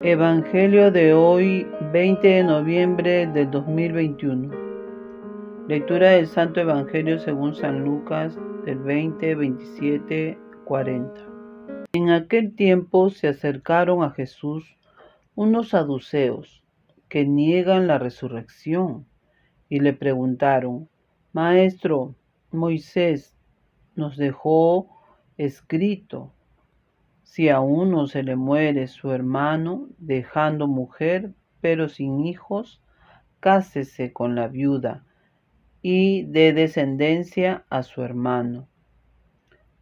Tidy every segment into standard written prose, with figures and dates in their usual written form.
Evangelio de hoy, 20 de noviembre del 2021. Lectura del Santo Evangelio según San Lucas del 20, 27, 40. En aquel tiempo se acercaron a Jesús unos saduceos que niegan la resurrección y le preguntaron: Maestro, Moisés nos dejó escrito: si a uno se le muere su hermano, dejando mujer, pero sin hijos, cásese con la viuda y dé descendencia a su hermano.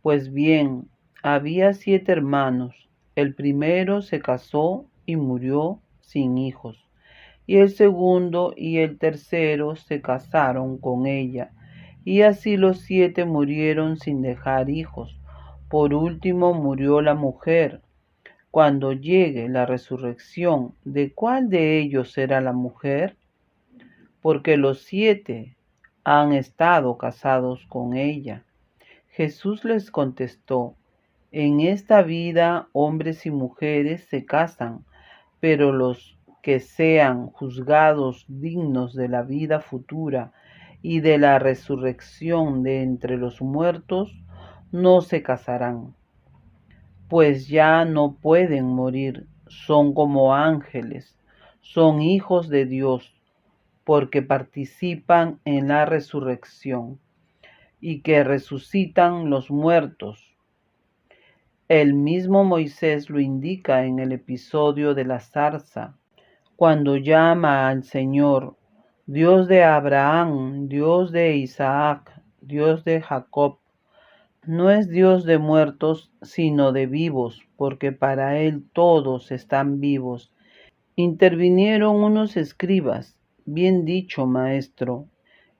Pues bien, había 7 hermanos. El primero se casó y murió sin hijos, y el segundo y el tercero se casaron con ella, y así los 7 murieron sin dejar hijos. Por último murió la mujer. Cuando llegue la resurrección, ¿de cuál de ellos será la mujer? Porque los 7 han estado casados con ella. Jesús les contestó: en esta vida hombres y mujeres se casan, pero los que sean juzgados dignos de la vida futura y de la resurrección de entre los muertos, no se casarán, pues ya no pueden morir, son como ángeles, son hijos de Dios, porque participan en la resurrección y que resucitan los muertos. El mismo Moisés lo indica en el episodio de la zarza, cuando llama al Señor Dios de Abraham, Dios de Isaac, Dios de Jacob. No es Dios de muertos, sino de vivos, porque para Él todos están vivos. Intervinieron unos escribas: bien dicho, maestro,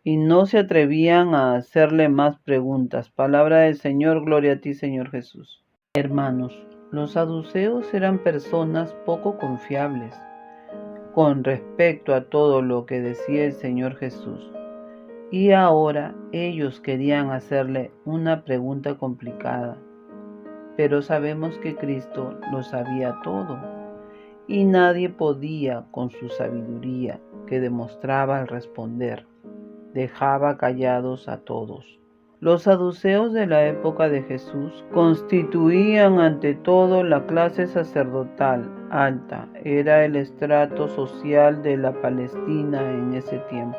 y no se atrevían a hacerle más preguntas. Palabra del Señor, gloria a ti, Señor Jesús. Hermanos, los saduceos eran personas poco confiables con respecto a todo lo que decía el Señor Jesús. Y ahora ellos querían hacerle una pregunta complicada, pero sabemos que Cristo lo sabía todo y nadie podía, con su sabiduría que demostraba al responder, dejaba callados a todos. Los saduceos de la época de Jesús constituían ante todo la clase sacerdotal alta, era el estrato social de la Palestina en ese tiempo.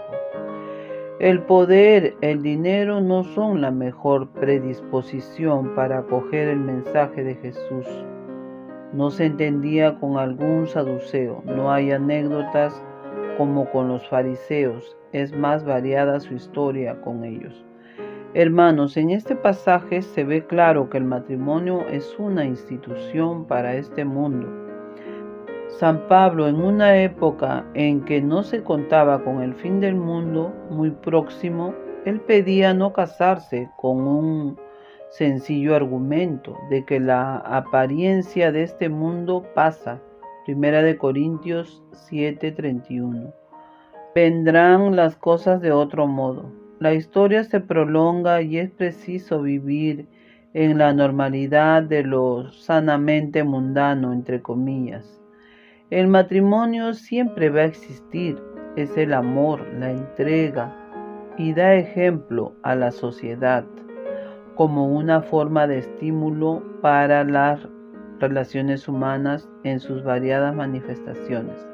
El poder, el dinero no son la mejor predisposición para acoger el mensaje de Jesús. No se entendía con algún saduceo, no hay anécdotas como con los fariseos, es más variada su historia con ellos. Hermanos, en este pasaje se ve claro que el matrimonio es una institución para este mundo. San Pablo, en una época en que no se contaba con el fin del mundo muy próximo, él pedía no casarse con un sencillo argumento de que la apariencia de este mundo pasa. 1 Corintios 7:31. Vendrán las cosas de otro modo. La historia se prolonga y es preciso vivir en la normalidad de lo sanamente mundano, entre comillas. El matrimonio siempre va a existir, es el amor, la entrega, y da ejemplo a la sociedad como una forma de estímulo para las relaciones humanas en sus variadas manifestaciones.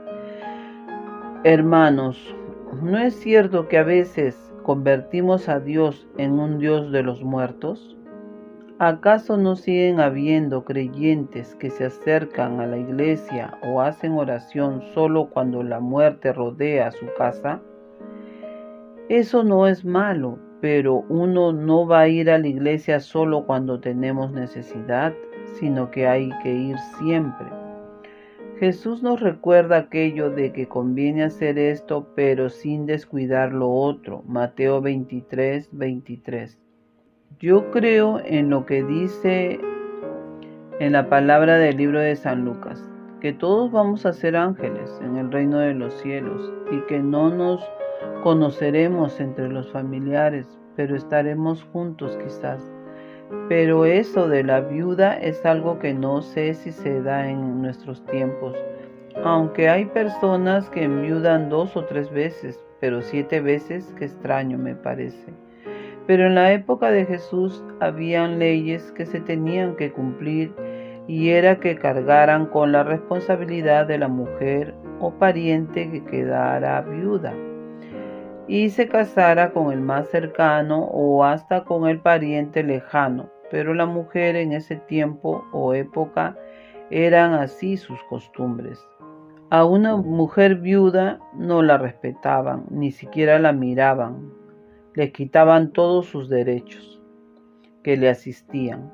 Hermanos, ¿no es cierto que a veces convertimos a Dios en un Dios de los muertos? ¿Acaso no siguen habiendo creyentes que se acercan a la iglesia o hacen oración solo cuando la muerte rodea su casa? Eso no es malo, pero uno no va a ir a la iglesia solo cuando tenemos necesidad, sino que hay que ir siempre. Jesús nos recuerda aquello de que conviene hacer esto, pero sin descuidar lo otro. Mateo 23:23. Yo creo en lo que dice en la palabra del libro de San Lucas, que todos vamos a ser ángeles en el reino de los cielos y que no nos conoceremos entre los familiares, pero estaremos juntos quizás. Pero eso de la viuda es algo que no sé si se da en nuestros tiempos. aunque hay personas que enviudan 2 o 3 veces, pero 7 veces, qué extraño me parece. Pero en la época de Jesús habían leyes que se tenían que cumplir y era que cargaran con la responsabilidad de la mujer o pariente que quedara viuda y se casara con el más cercano o hasta con el pariente lejano. Pero la mujer en ese tiempo o época eran así sus costumbres. A una mujer viuda no la respetaban, ni siquiera la miraban. Le quitaban todos sus derechos que le asistían.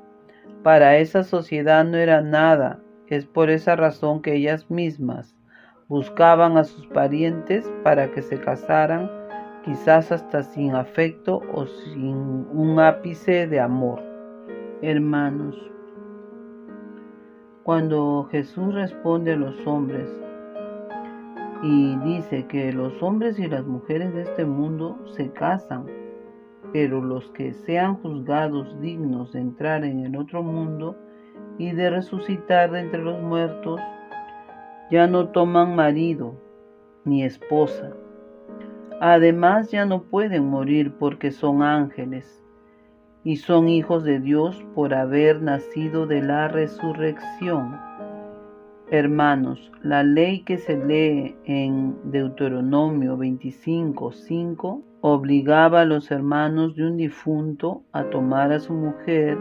Para esa sociedad no era nada. Es por esa razón que ellas mismas buscaban a sus parientes para que se casaran, quizás hasta sin afecto o sin un ápice de amor. Hermanos, cuando Jesús responde a los hombres y dice que los hombres y las mujeres de este mundo se casan, pero los que sean juzgados dignos de entrar en el otro mundo y de resucitar de entre los muertos, ya no toman marido ni esposa. Además, ya no pueden morir porque son ángeles y son hijos de Dios por haber nacido de la resurrección. Hermanos, la ley que se lee en Deuteronomio 25:5 obligaba a los hermanos de un difunto a tomar a su mujer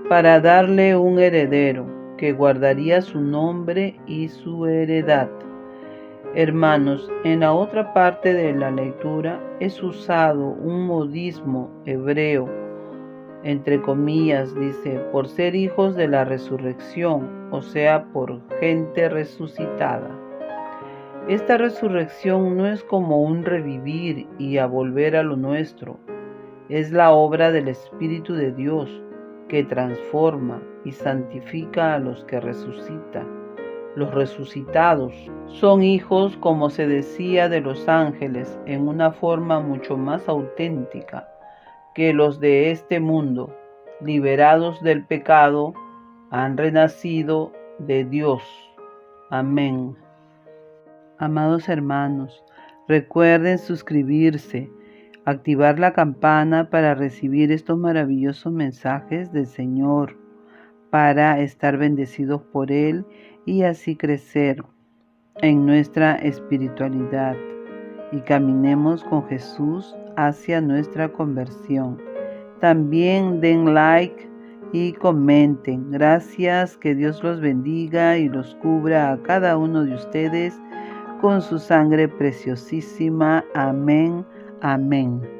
para darle un heredero que guardaría su nombre y su heredad. Hermanos, en la otra parte de la lectura es usado un modismo hebreo, entre comillas, dice, por ser hijos de la resurrección, o sea, por gente resucitada. Esta resurrección no es como un revivir y a volver a lo nuestro, es la obra del Espíritu de Dios que transforma y santifica a los que resucita. Los resucitados son hijos, como se decía, de los ángeles en una forma mucho más auténtica que los de este mundo. Liberados del pecado, han renacido de Dios. Amén. Amados hermanos, recuerden suscribirse, activar la campana para recibir estos maravillosos mensajes del Señor, para estar bendecidos por Él y así crecer en nuestra espiritualidad y caminemos con Jesús hacia nuestra conversión. También den like y comenten. Gracias, que Dios los bendiga y los cubra a cada uno de ustedes con su sangre preciosísima. Amén, amén.